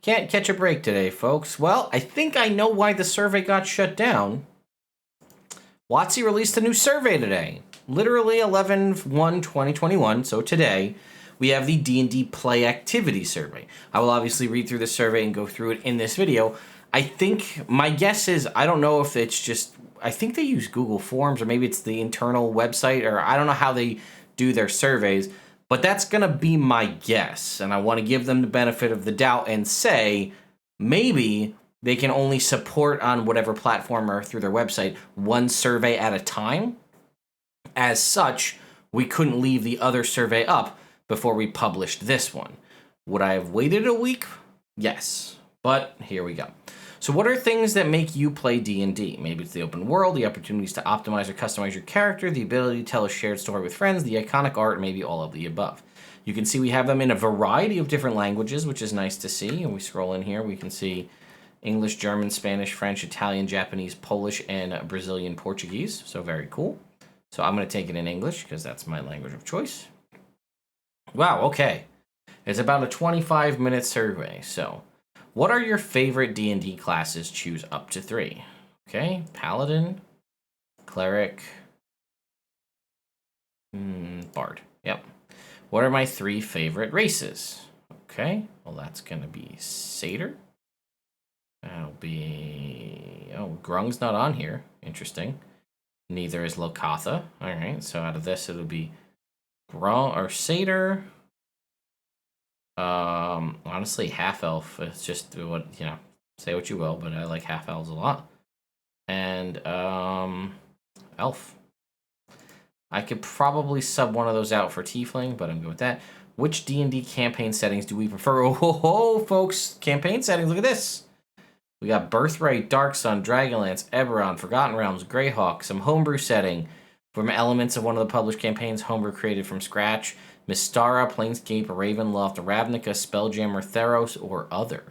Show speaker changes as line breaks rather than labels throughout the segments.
Can't catch a break today, folks. Well, I think I know why the survey got shut down. WotC released a new survey today. Literally 11/1/2021, so today, we have the D&D Play Activity Survey. I will obviously read through the survey and go through it in this video. I think, my guess is, I don't know if it's just, I think they use Google Forms, or maybe it's the internal website, or I don't know how they do their surveys, but that's going to be my guess. And I want to give them the benefit of the doubt and say, maybe they can only support on whatever platform or through their website one survey at a time. As such, we couldn't leave the other survey up before we published this one. Would I have waited a week? Yes, but here we go. So what are things that make you play D&D? Maybe it's the open world, the opportunities to optimize or customize your character, the ability to tell a shared story with friends, the iconic art, maybe all of the above. You can see we have them in a variety of different languages, which is nice to see. And we scroll in here, we can see English, German, Spanish, French, Italian, Japanese, Polish, and Brazilian Portuguese. So very cool. So I'm going to take it in English because that's my language of choice. Wow, okay. It's about a 25-minute survey. So, what are your favorite D&D classes? Choose up to 3. Okay, Paladin, Cleric, Bard. Yep. What are my 3 favorite races? Okay, well that's going to be Satyr. That'll be... Oh, Grung's not on here. Interesting. Neither is Lokatha. Alright, so out of this it'll be Grung or Satyr. Honestly, half-elf. It's just what, you know, say what you will, but I like half-elves a lot. And, elf. I could probably sub one of those out for tiefling, but I'm good with that. Which D&D campaign settings do we prefer? Oh, ho, ho, folks. Campaign settings, look at this. We got Birthright, Darksun, Dragonlance, Eberron, Forgotten Realms, Greyhawk, some homebrew setting from elements of one of the published campaigns, homebrew created from scratch, Mystara, Planescape, Ravenloft, Ravnica, Spelljammer, Theros, or other.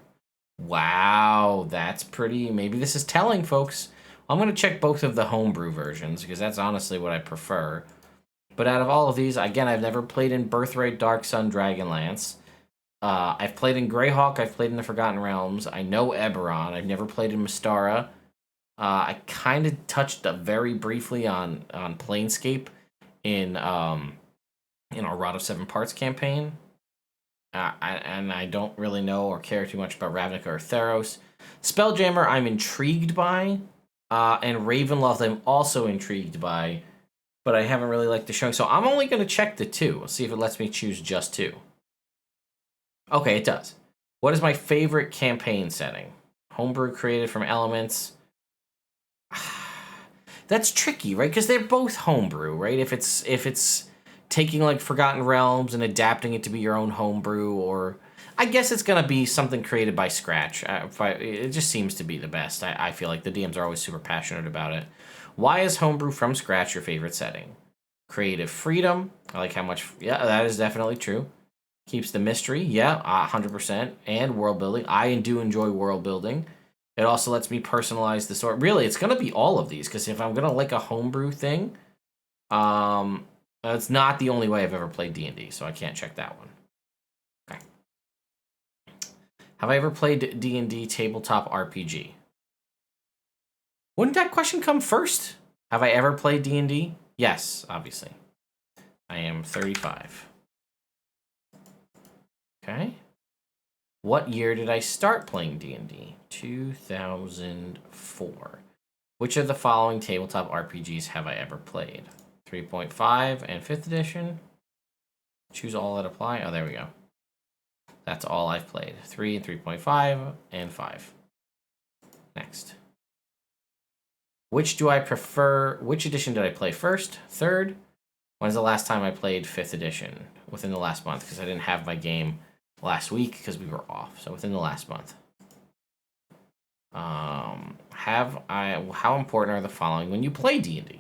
Wow, that's pretty... Maybe this is telling, folks. I'm going to check both of the homebrew versions, because that's honestly what I prefer. But out of all of these, again, I've never played in Birthright, Darksun, Dragonlance. I've played in Greyhawk, I've played in the Forgotten Realms, I know Eberron, I've never played in Mystara. I kind of touched very briefly on Planescape in our Rod of Seven Parts campaign. And I don't really know or care too much about Ravnica or Theros. Spelljammer I'm intrigued by, and Ravenloft I'm also intrigued by, but I haven't really liked the showing, so I'm only going to check the 2. We'll see if it lets me choose just 2. Okay, it does. What is my favorite campaign setting? Homebrew created from elements. That's tricky, right? Because they're both homebrew, right? If it's taking like Forgotten Realms and adapting it to be your own homebrew, or I guess it's gonna be something created by scratch. It just seems to be the best. I feel like the DMs are always super passionate about it. Why is homebrew from scratch your favorite setting? Creative freedom. I like how much. Yeah, that is definitely true. Keeps the mystery, yeah, 100%, and world building. I do enjoy world building. It also lets me personalize the story. Really, it's gonna be all of these, because if I'm gonna like a homebrew thing, it's not the only way I've ever played D&D, so I can't check that one. Okay. Have I ever played D&D tabletop RPG? Wouldn't that question come first? Have I ever played D&D? Yes, obviously. I am 35. Okay. What year did I start playing D&D? 2004. Which of the following tabletop RPGs have I ever played? 3.5 and 5th edition. Choose all that apply. Oh, there we go. That's all I've played. 3 and 3.5 and 5. Next. Which do I prefer? Which edition did I play first? 3rd? When's the last time I played 5th edition? Within the last month, because I didn't have my game last week because we were off. So within the last month. How important are the following when you play D&D?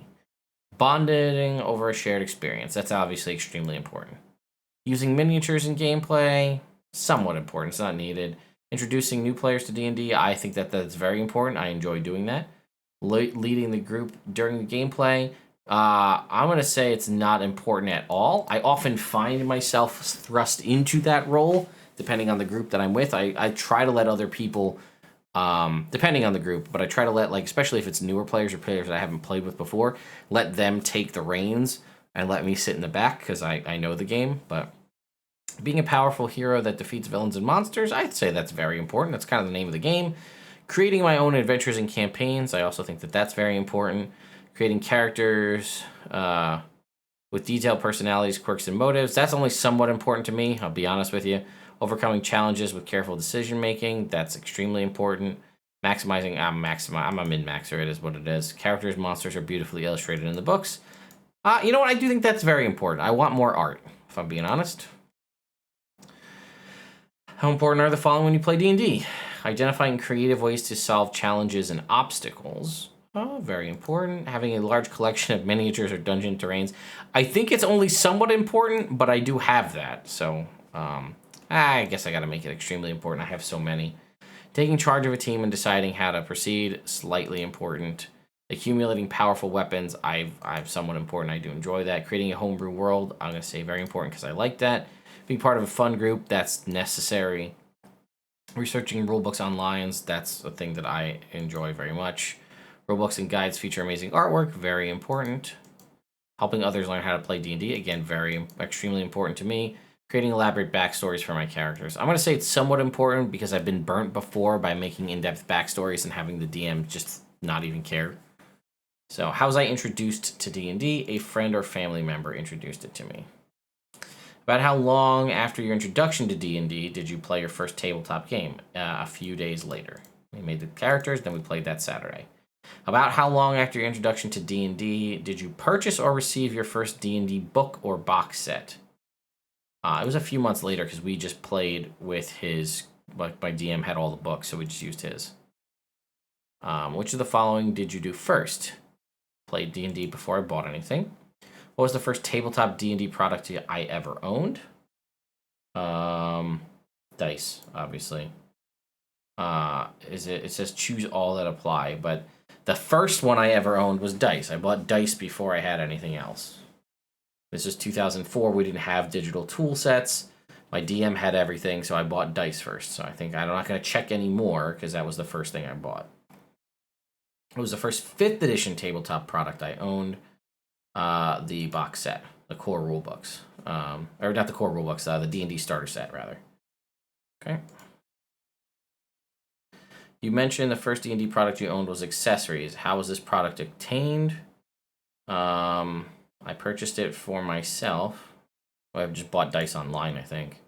Bonding over a shared experience. That's obviously extremely important. Using miniatures in gameplay, somewhat important. It's not needed. Introducing new players to D&D, I think that's very important. I enjoy doing that. Leading the group during the gameplay, I'm going to say it's not important at all. I often find myself thrust into that role depending on the group that I'm with. I try to let other people, depending on the group, but I try to let, like, especially if it's newer players or players that I haven't played with before, let them take the reins and let me sit in the back because I know the game. But being a powerful hero that defeats villains and monsters, I'd say that's very important. That's kind of the name of the game. Creating my own adventures and campaigns, I also think that that's very important. Creating characters with detailed personalities, quirks, and motives, that's only somewhat important to me, I'll be honest with you. Overcoming challenges with careful decision making, that's extremely important. Maximizing, I'm a min-maxer, it is what it is. Characters, monsters are beautifully illustrated in the books. You know what, I do think that's very important. I want more art, if I'm being honest. How important are the following when you play D&D? Identifying creative ways to solve challenges and obstacles. Oh, very important. Having a large collection of miniatures or dungeon terrains. I think it's only somewhat important, but I do have that. So, I guess I gotta make it extremely important. I have so many. Taking charge of a team and deciding how to proceed, slightly important. Accumulating powerful weapons, I've somewhat important. I do enjoy that. Creating a homebrew world, I'm gonna say very important because I like that. Being part of a fun group, that's necessary. Researching rulebooks online, that's a thing that I enjoy very much. Rulebooks and guides feature amazing artwork, very important. Helping others learn how to play D&D, again, extremely important to me. Creating elaborate backstories for my characters. I'm going to say it's somewhat important because I've been burnt before by making in-depth backstories and having the DM just not even care. So, how was I introduced to D&D? A friend or family member introduced it to me. About how long after your introduction to D&D did you play your first tabletop game? A few days later. We made the characters, then we played that Saturday. About how long after your introduction to D&D did you purchase or receive your first D&D book or box set? It was a few months later because we just played with his, like, my DM had all the books, so we just used his. Which of the following did you do first? Played D&D before I bought anything. What was the first tabletop D&D product I ever owned? Dice, obviously. It says choose all that apply, but the first one I ever owned was Dice. I bought Dice before I had anything else. This is 2004. We didn't have digital tool sets. My DM had everything, so I bought Dice first. So I think I'm not going to check anymore because that was the first thing I bought. It was the first 5th edition tabletop product I owned. The box set, the core rule books. Or not the core rule books, the D&D starter set, rather. Okay. You mentioned the first D&D product you owned was accessories. How was this product obtained? I purchased it for myself. Well, I just bought dice online, I think.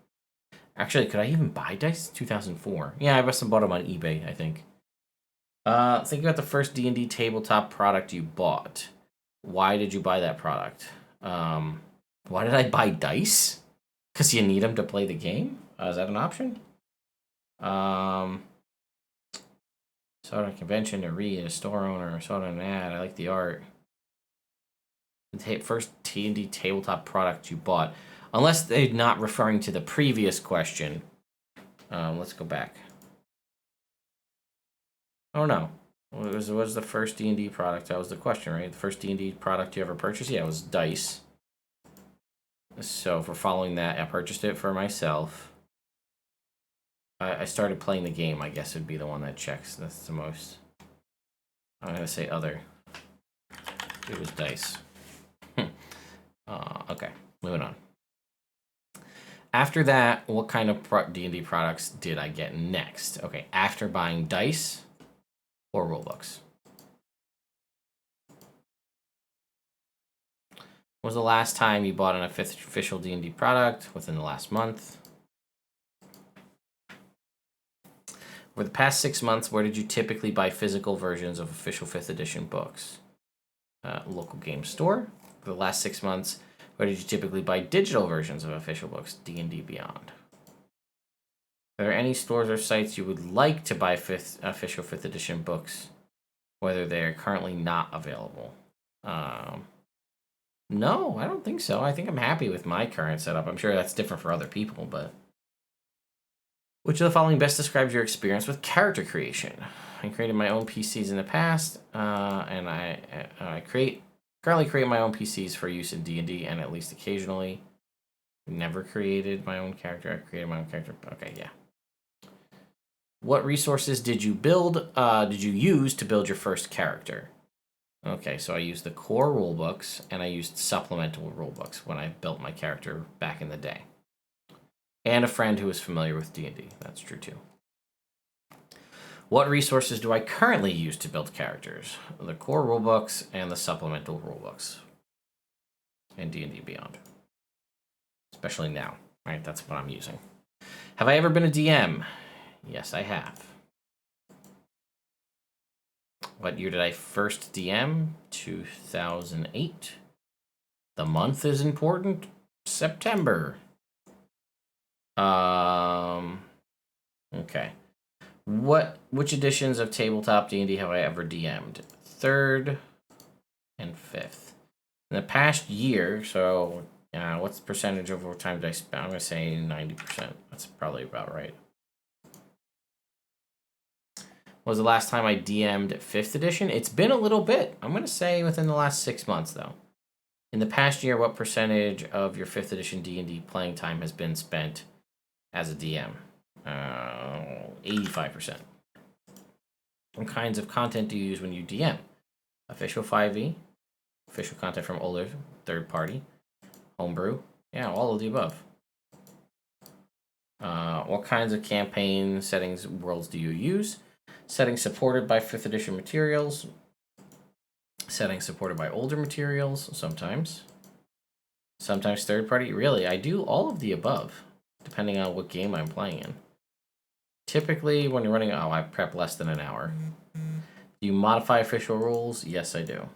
Actually, could I even buy dice? 2004. Yeah, I must have bought them on eBay, I think. Think about the first D&D tabletop product you bought. Why did you buy that product? Why did I buy dice? Because you need them to play the game? Is that an option? Saw it at a convention to read, a store owner, saw it in an ad. I like the art. The first D&D tabletop product you bought. Unless they're not referring to the previous question. Let's go back. Oh no. What was the first D&D product? That was the question, right? The first D&D product you ever purchased? Yeah, it was dice. So for following that, I purchased it for myself. I started playing the game, I guess would be the one that checks. That's the most. I'm going to say other. It was dice. Okay, moving on. After that, what kind of D&D products did I get next? Okay, after buying dice or rulebooks. When was the last time you bought an official D&D product? Within the last month. Over the past 6 months, where did you typically buy physical versions of official 5th edition books? Local game store. For the last 6 months, where did you typically buy digital versions of official books? D&D Beyond. Are there any stores or sites you would like to buy official 5th edition books, whether they're currently not available? No, I don't think so. I think I'm happy with my current setup. I'm sure that's different for other people, but... Which of the following best describes your experience with character creation? I created my own PCs in the past, and I currently create my own PCs for use in D&D and at least occasionally. Never created my own character. I created my own character. Okay, yeah. What resources did you use to build your first character? Okay, so I used the core rulebooks and I used supplemental rulebooks when I built my character back in the day. And a friend who was familiar with D&D. That's true too. What resources do I currently use to build characters? The core rulebooks and the supplemental rulebooks. And D&D Beyond. Especially now, right? That's what I'm using. Have I ever been a DM? Yes, I have. What year did I first DM? 2008. The month is important. September. Okay. Which editions of Tabletop D&D have I ever DM'd? 3rd and 5th. In the past year, so what's the percentage over time did I spend? I'm going to say 90%. That's probably about right. When was the last time I DM'd 5th edition? It's been a little bit. I'm going to say within the last 6 months, though. In the past year, what percentage of your 5th edition D&D playing time has been spent as a DM? 85%. What kinds of content do you use when you DM? Official 5e, official content from older third party, homebrew, yeah, all of the above. What kinds of campaign settings, worlds do you use? Settings supported by 5th edition materials. Settings supported by older materials, sometimes. Sometimes third party. Really, I do all of the above, depending on what game I'm playing in. Typically, when you're running, I prep less than an hour. Do you modify official rules? Yes, I do.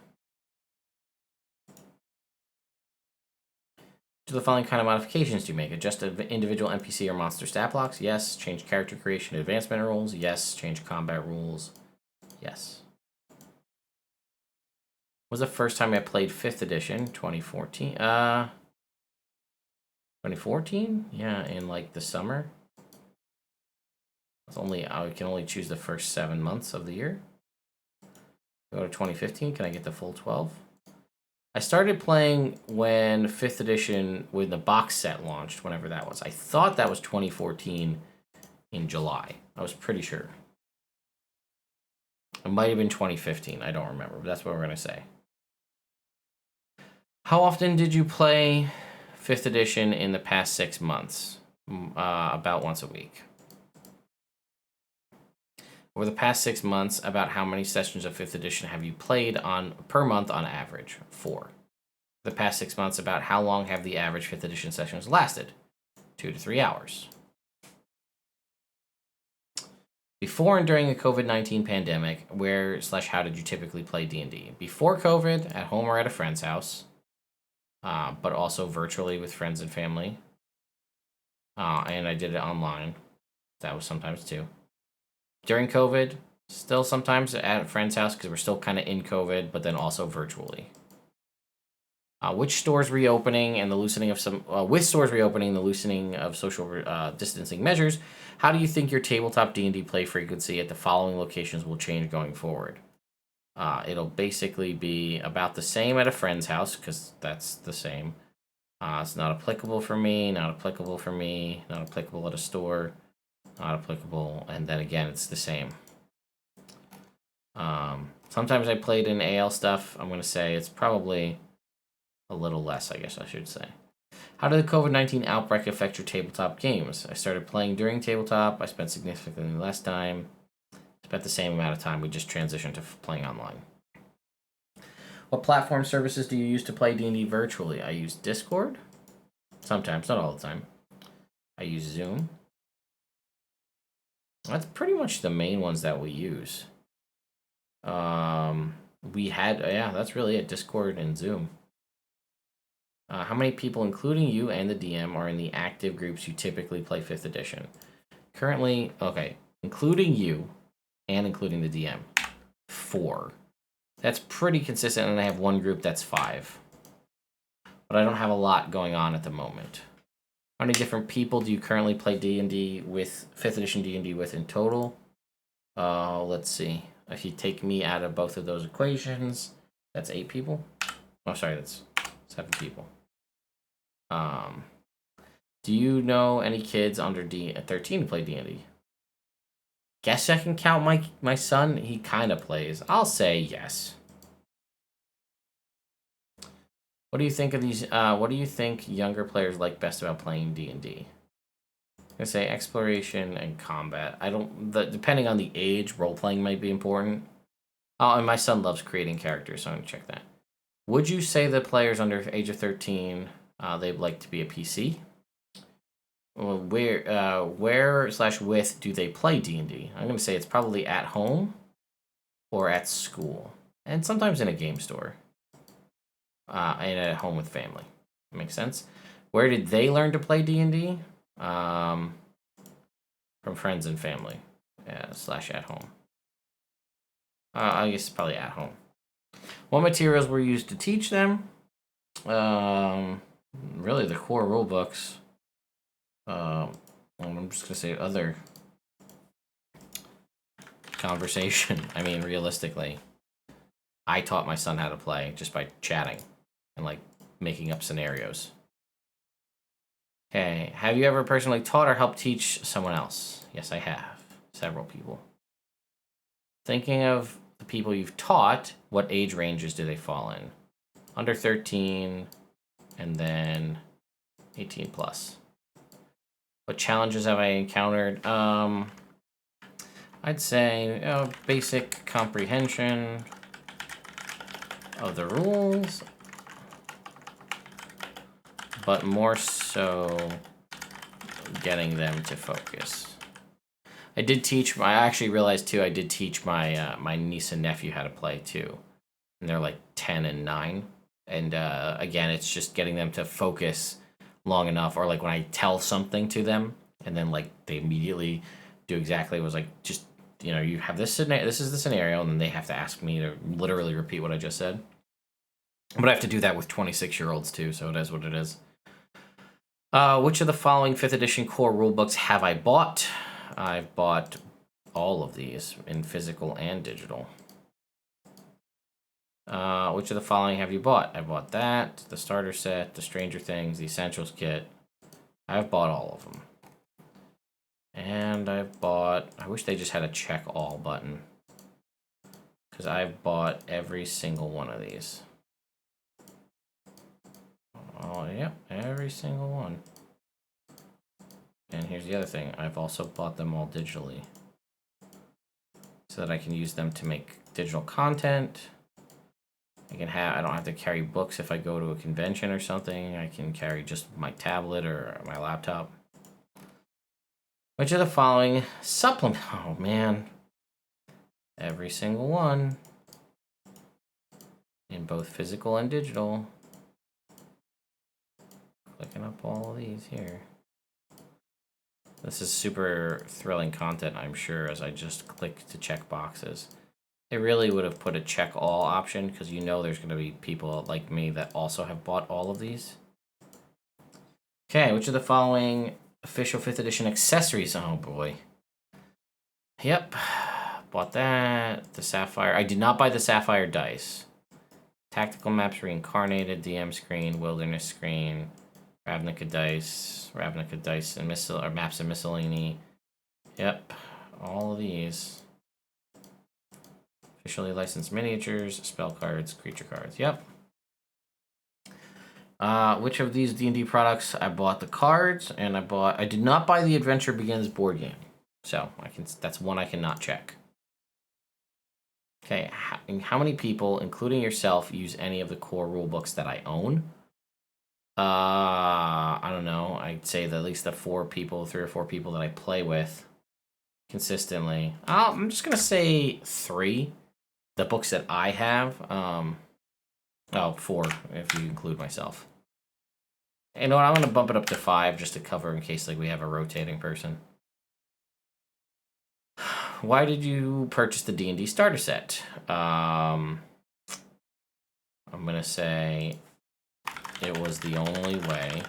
Do the following kind of modifications do you make? Adjust individual NPC or monster stat blocks? Yes. Change character creation and advancement rules? Yes. Change combat rules? Yes. Was the first time I played 5th edition? 2014? 2014? Yeah, in like the summer. I can only choose the first 7 months of the year. Go to 2015. Can I get the full 12? I started playing when 5th edition, when the box set launched, whenever that was. I thought that was 2014 in July. I was pretty sure. It might have been 2015. I don't remember, but that's what we're going to say. How often did you play 5th edition in the past 6 months? About once a week. Over the past 6 months, about how many sessions of 5th edition have you played per month on average? 4. The past 6 months, about how long have the average 5th edition sessions lasted? 2 to 3 hours. Before and during the COVID-19 pandemic, where/how did you typically play D&D? Before COVID, at home or at a friend's house, but also virtually with friends and family. And I did it online. That was sometimes too. During COVID, still sometimes at a friend's house because we're still kind of in COVID, but then also virtually. Which stores reopening and the loosening of with stores reopening, the loosening of social distancing measures, how do you think your tabletop D&D play frequency at the following locations will change going forward? It'll basically be about the same at a friend's house because that's the same. It's not applicable for me, not applicable for me, not applicable at a store. Not applicable, and then again, it's the same. Sometimes I played in AL stuff. I'm going to say it's probably a little less, I guess I should say. How did the COVID-19 outbreak affect your tabletop games? I started playing during tabletop. I spent significantly less time. Spent the same amount of time. We just transitioned to playing online. What platform services do you use to play D&D virtually? I use Discord. Sometimes, not all the time. I use Zoom. That's pretty much the main ones that we use. That's really it. Discord and Zoom. How many people, including you and the DM, are in the active groups you typically play 5th edition? Currently, including you and including the DM, 4. That's pretty consistent, and I have one group that's 5. But I don't have a lot going on at the moment. How many different people do you currently play D&D with, 5th edition D&D with in total? Let's see. If you take me out of both of those equations, that's 8 people. Oh, sorry, that's 7 people. Do you know any kids under 13 to play D&D? Guess I can count my son. He kind of plays. I'll say yes. What do you think of these? What do you think younger players like best about playing D&D? I'm gonna say exploration and combat. Depending on the age, role playing might be important. Oh, and my son loves creating characters, so I'm gonna check that. Would you say that players under age of 13, they'd like to be a PC? Well, where/with do they play D&D? I'm gonna say it's probably at home or at school, and sometimes in a game store, and at home with family. Makes sense. Where did they learn to play D&D? From friends and family, /at home. I guess probably at home. What materials were used to teach them? Really the core rule books. I'm just gonna say other conversation. I mean, realistically, I taught my son how to play just by chatting and like making up scenarios. Okay, have you ever personally taught or helped teach someone else? Yes, I have. Several people. Thinking of the people you've taught, what age ranges do they fall in? Under 13, and then 18 plus. What challenges have I encountered? I'd say basic comprehension of the rules, but more so getting them to focus. I actually realized too, I did teach my my niece and nephew how to play too. And they're like 10 and 9. And again, it's just getting them to focus long enough, or like when I tell something to them and then like they immediately do exactly what was like, just, you have this scenario, this is the scenario, and then they have to ask me to literally repeat what I just said. But I have to do that with 26-year-olds too, so it is what it is. Which of the following 5th edition core rulebooks have I bought? I've bought all of these in physical and digital. Which of the following have you bought? I bought that, the starter set, the Stranger Things, the Essentials kit. I've bought all of them. And I've bought... I wish they just had a check all button, because I've bought every single one of these. Oh, yep, every single one. And here's the other thing. I've also bought them all digitally, so that I can use them to make digital content. I don't have to carry books if I go to a convention or something. I can carry just my tablet or my laptop. Which of the following supplement? Oh man. Every single one. In both physical and digital. Clicking up all of these here. This is super thrilling content, I'm sure, as I just click to check boxes. It really would have put a check all option, because there's going to be people like me that also have bought all of these. Okay, which of the following official 5th edition accessories? Oh boy. Yep, bought that. The Sapphire. I did not buy the Sapphire dice. Tactical maps reincarnated, DM screen, wilderness screen, Ravnica dice and maps and miscellany. Yep, all of these. Officially licensed miniatures, spell cards, creature cards. Yep. Which of these D&D products? I bought the cards, and I did not buy the Adventure Begins board game. So that's one I cannot check. Okay, how many people, including yourself, use any of the core rule books that I own? I don't know. I'd say that at least 3 or 4 people that I play with consistently. I'm just gonna say 3. The books that I have, 4 if you include myself. You know what? I'm gonna bump it up to 5 just to cover in case we have a rotating person. Why did you purchase the D&D starter set? I'm gonna say it was the only way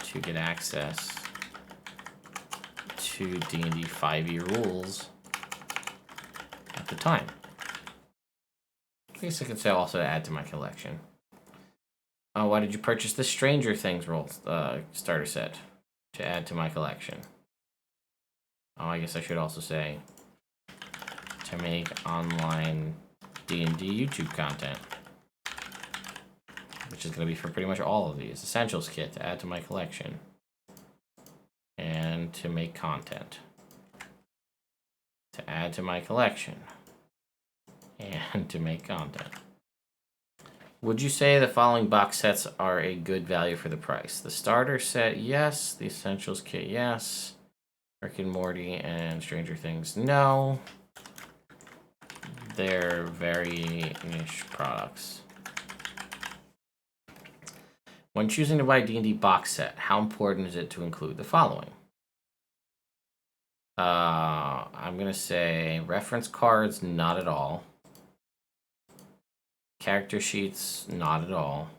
to get access to D&D 5e rules at the time. I guess I could say also to add to my collection. Oh, why did you purchase the Stranger Things starter set to add to my collection? Oh, I guess I should also say to make online D&D YouTube content, which is going to be for pretty much all of these. Essentials kit to add to my collection. And to make content. To add to my collection. And to make content. Would you say the following box sets are a good value for the price? The starter set, yes. The Essentials kit, yes. Rick and Morty and Stranger Things, no. They're very niche products. When choosing to buy a D&D box set, how important is it to include the following? I'm going to say reference cards, not at all. Character sheets, not at all.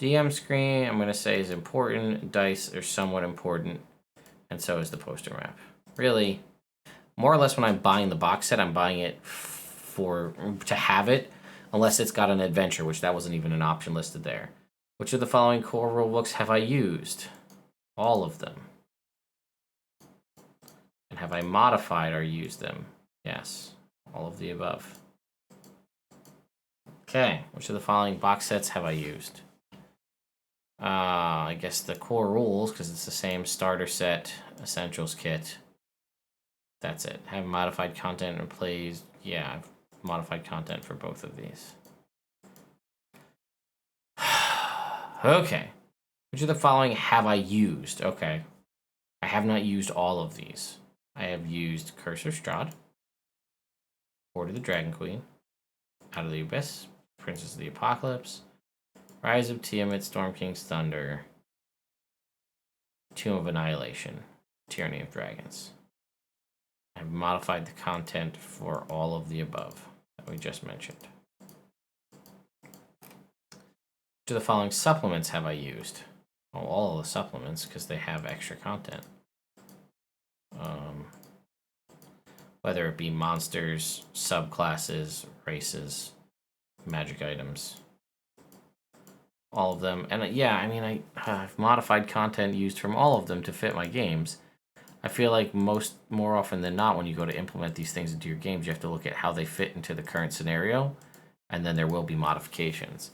DM screen, I'm going to say is important. Dice are somewhat important. And so is the poster map. Really, more or less when I'm buying the box set, I'm buying it to have it, unless it's got an adventure, which that wasn't even an option listed there. Which of the following core rulebooks have I used? All of them. And have I modified or used them? Yes, all of the above. Okay, which of the following box sets have I used? I guess the core rules, because it's the same starter set, essentials kit. That's it. Have modified content and plays. Yeah, I've modified content for both of these. Okay. Which of the following have I used? Okay. I have not used all of these. I have used Curse of Strahd, Horde of the Dragon Queen, Out of the Abyss, Princess of the Apocalypse, Rise of Tiamat, Storm King's Thunder, Tomb of Annihilation, Tyranny of Dragons. I've modified the content for all of the above that we just mentioned. Which of the following supplements have I used? Well, all of the supplements, because they have extra content. Whether it be monsters, subclasses, races, magic items. All of them. And yeah, I mean, I've modified content used from all of them to fit my games. I feel like more often than not, when you go to implement these things into your games, you have to look at how they fit into the current scenario, and then there will be modifications.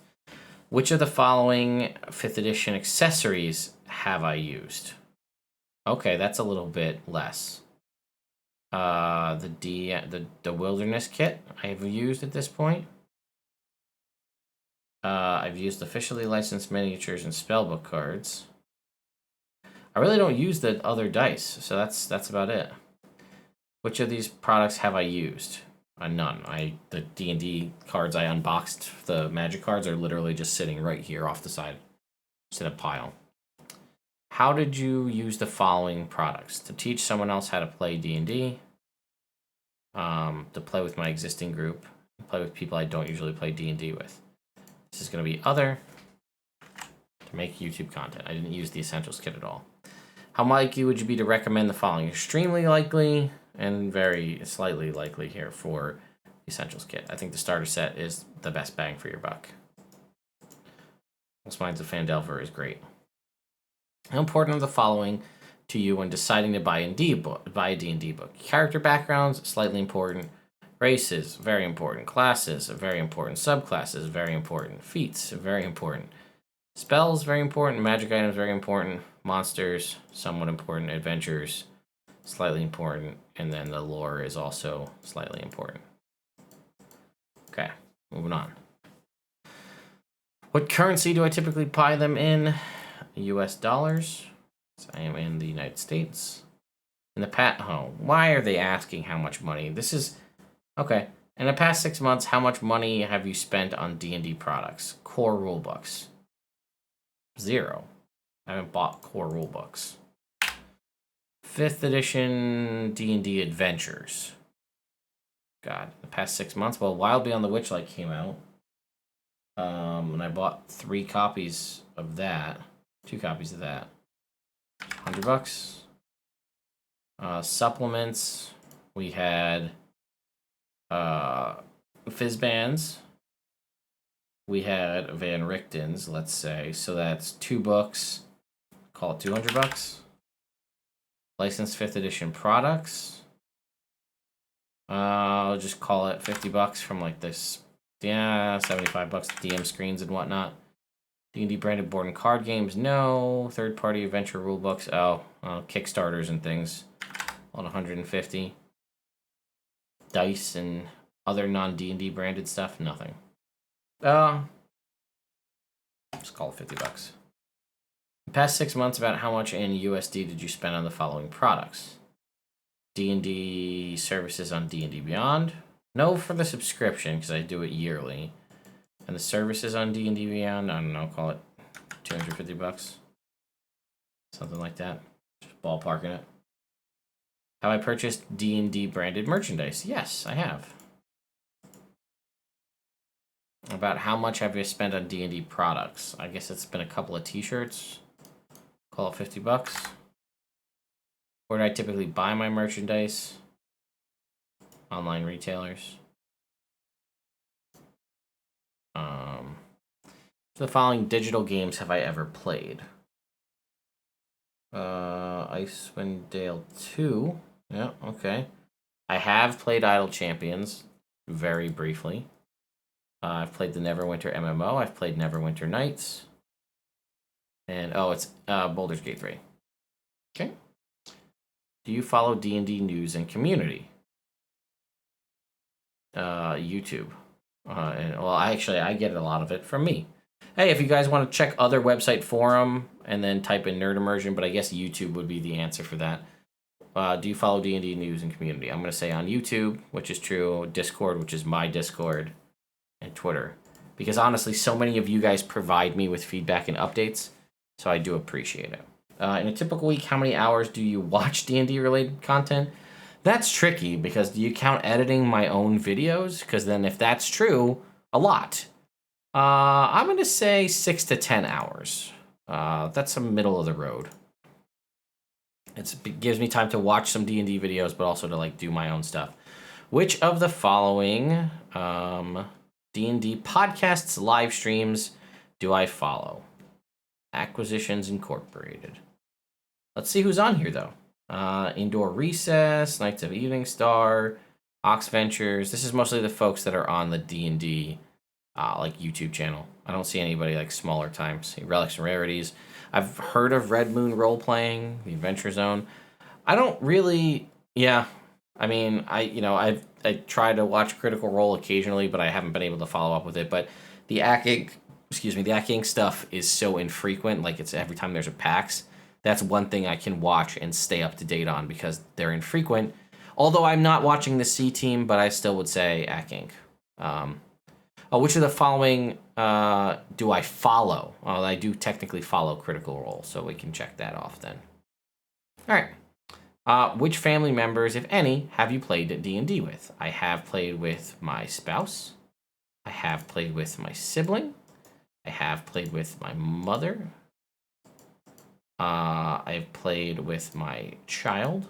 Which of the following 5th edition accessories have I used? Okay, that's a little bit less. The Wilderness kit I have used at this point. I've used officially licensed miniatures and spellbook cards. I really don't use the other dice, so that's about it. Which of these products have I used? None. The D&D cards I unboxed, the magic cards, are literally just sitting right here off the side. Just in a pile. How did you use the following products? To teach someone else how to play D&D. To play with my existing group. Play with people I don't usually play D&D with. This is going to be other. To make YouTube content. I didn't use the Essentials kit at all. How likely would you be to recommend the following? Extremely likely and very slightly likely here for the Essentials kit. I think the starter set is the best bang for your buck. Most Minds of Phandelver is great. How important are the following to you when deciding to buy a D&D book? Character backgrounds, slightly important. Races, very important. Classes, very important. Subclasses, very important. Feats, very important. Spells, very important. Magic items, very important. Monsters, somewhat important. Adventures, slightly important. And then the lore is also slightly important. Okay, moving on. What currency do I typically buy them in? US dollars. I am in the United States. In the past, why are they asking how much money? This is, okay. In the past 6 months, how much money have you spent on D&D products? Core rulebooks. 0. I haven't bought core rulebooks. 5th edition D&D Adventures. God, the past 6 months. Well, Wild Beyond the Witchlight came out. And I bought 3 copies of that. 2 copies of that. $100. Supplements. We had Fizz Bands. we had Van Richten's, let's say. So that's 2 books. Call it $200. Licensed 5th edition products. I'll just call it $50 from like this. Yeah, $75 DM screens and whatnot. D&D branded board and card games, no. Third-party adventure rule books, Kickstarters and things, on 150. Dice and other non-D&D branded stuff, nothing. Just call it $50. The past 6 months, about how much in USD did you spend on the following products? D&D services on D&D Beyond. No for the subscription, because I do it yearly. And the services on D&D Beyond, I don't know, call it $250. Something like that. Just ballparking it. Have I purchased D&D branded merchandise? Yes, I have. About how much have you spent on D&D products? I guess it's been a couple of t-shirts. Call it $50. Where do I typically buy my merchandise? Online retailers. The following digital games have I ever played? Icewind Dale 2. Yeah, okay. I have played Idle Champions very briefly. I've played the Neverwinter MMO. I've played Neverwinter Nights. And, it's Baldur's Gate 3. Okay. Do you follow D&D news and community? YouTube. I get a lot of it from me. Hey, if you guys want to check other website forum and then type in Nerd Immersion, but I guess YouTube would be the answer for that. Do you follow D&D news and community? I'm going to say on YouTube, which is true, Discord, which is my Discord, and Twitter. Because honestly, so many of you guys provide me with feedback and updates, so I do appreciate it. In a typical week, how many hours do you watch D&D related content? That's tricky, because do you count editing my own videos? Because then if that's true, a lot. I'm going to say 6 to 10 hours. That's some middle of the road. It gives me time to watch some D&D videos, but also to do my own stuff. Which of the following D&D podcasts, live streams do I follow? Acquisitions Incorporated. Let's see who's on here, though. Indoor Recess, Knights of Evening Star, Ox Ventures. This is mostly the folks that are on the D&D YouTube channel. I don't see anybody smaller times. Relics and Rarities. I've heard of Red Moon Role Playing, the Adventure Zone. I don't really. Yeah, I mean, I try to watch Critical Role occasionally, but I haven't been able to follow up with it. But the Ack Inc. stuff is so infrequent. It's every time there's a PAX. That's one thing I can watch and stay up to date on because they're infrequent. Although I'm not watching the C Team, but I still would say Ack Inc. Which of the following do I follow? Well, I do technically follow Critical Role, so we can check that off then. All right. Which family members, if any, have you played D&D with? I have played with my spouse. I have played with my sibling. I have played with my mother. I've played with my child.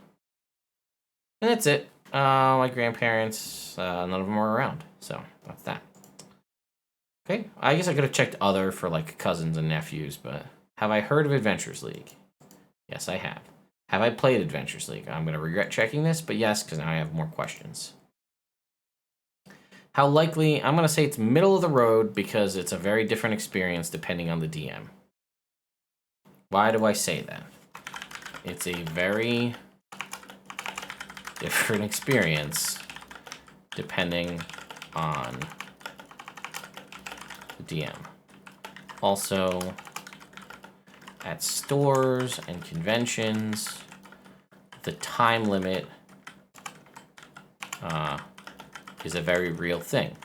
And that's it. My grandparents, none of them are around, so that's that. Okay, I guess I could have checked other for cousins and nephews, but have I heard of Adventures League? Yes, I have. Have I played Adventures League? I'm going to regret checking this, but yes, because now I have more questions. How likely? I'm going to say it's middle of the road because it's a very different experience depending on the DM. Why do I say that? It's a very different experience depending on DM. Also, at stores and conventions, the time limit is a very real thing.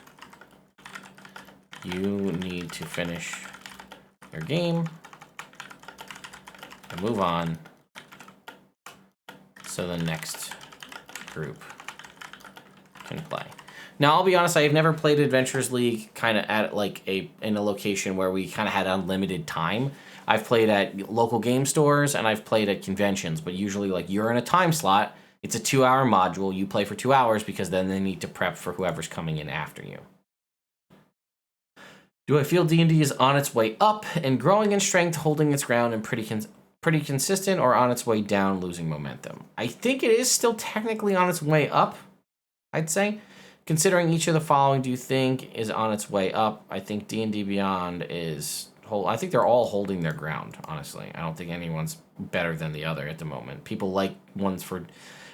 You need to finish your game and move on so the next group can play. Now, I'll be honest, I've never played Adventures League kind of at in a location where we kind of had unlimited time. I've played at local game stores and I've played at conventions, but usually you're in a time slot. It's a 2-hour module. You play for 2 hours because then they need to prep for whoever's coming in after you. Do I feel D&D is on its way up and growing in strength, holding its ground, and pretty consistent, or on its way down, losing momentum? I think it is still technically on its way up, I'd say. Considering each of the following, do you think is on its way up? I think D&D Beyond is... I think they're all holding their ground, honestly. I don't think anyone's better than the other at the moment. People like ones for...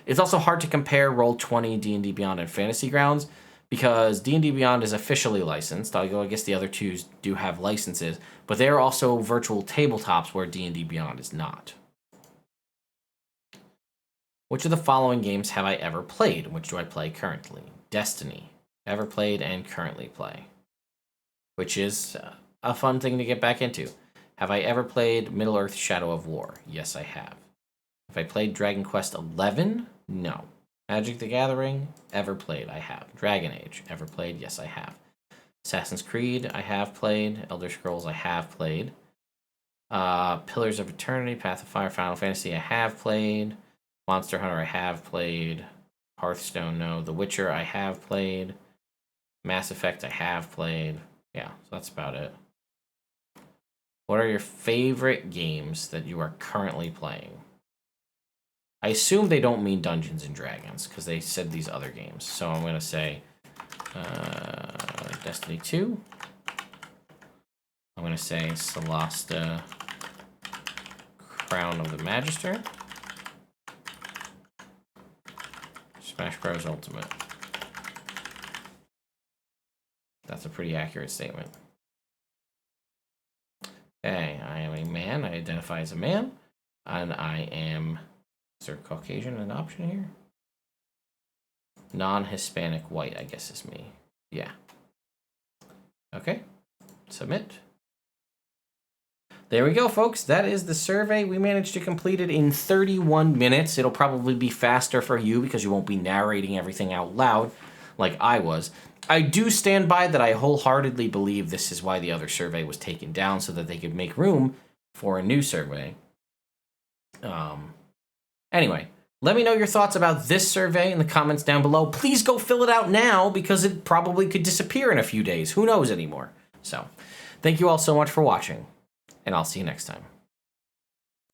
It's also hard to compare Roll20, D&D Beyond, and Fantasy Grounds because D&D Beyond is officially licensed. I guess the other two do have licenses, but they're also virtual tabletops where D&D Beyond is not. Which of the following games have I ever played? Which do I play currently? Destiny. Ever played and currently play. Which is... a fun thing to get back into. Have I ever played Middle-earth: Shadow of War? Yes, I have. Have I played Dragon Quest XI? No. Magic the Gathering? Ever played? I have. Dragon Age? Ever played? Yes, I have. Assassin's Creed? I have played. Elder Scrolls? I have played. Pillars of Eternity? Path of Fire? Final Fantasy? I have played. Monster Hunter? I have played. Hearthstone? No. The Witcher? I have played. Mass Effect? I have played. Yeah, so that's about it. What are your favorite games that you are currently playing? I assume they don't mean Dungeons and Dragons because they said these other games. So I'm going to say Destiny 2. I'm going to say Solasta Crown of the Magister. Smash Bros. Ultimate. That's a pretty accurate statement. Okay, I am a man. I identify as a man. And I am... Is there Caucasian an option here? Non-Hispanic white, I guess is me. Yeah. Okay. Submit. There we go, folks. That is the survey. We managed to complete it in 31 minutes. It'll probably be faster for you because you won't be narrating everything out loud like I was. I do stand by that I wholeheartedly believe this is why the other survey was taken down, so that they could make room for a new survey. Anyway, let me know your thoughts about this survey in the comments down below. Please go fill it out now, because it probably could disappear in a few days. Who knows anymore? So, thank you all so much for watching, and I'll see you next time.